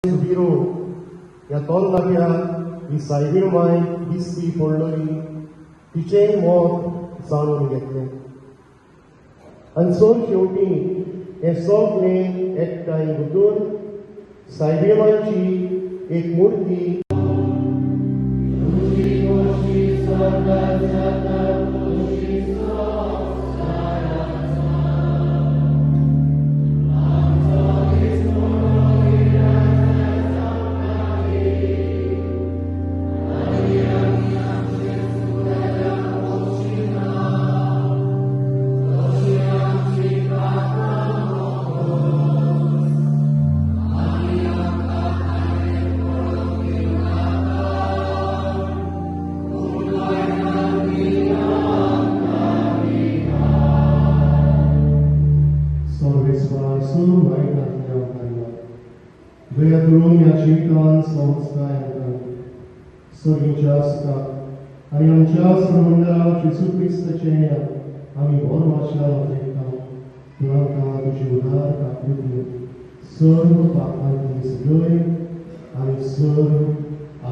Biro ह्या तोल लाग्याक ही सायबीण माय दिसती पडलोली तिचेय मोत जाणून घेतलें आनी सोन शेवटी हे सगळें एकठांय गुंतून सायबीण मायची एक मुर्ती Wyjadrują ciekawe spotkania, sorgi ciaska, a ja czas namądał Jezu Chrysta cienia, a mi borła ciała wieka, planka do życia, jak lubię, sorgo pa antis doi, a mi sorgo a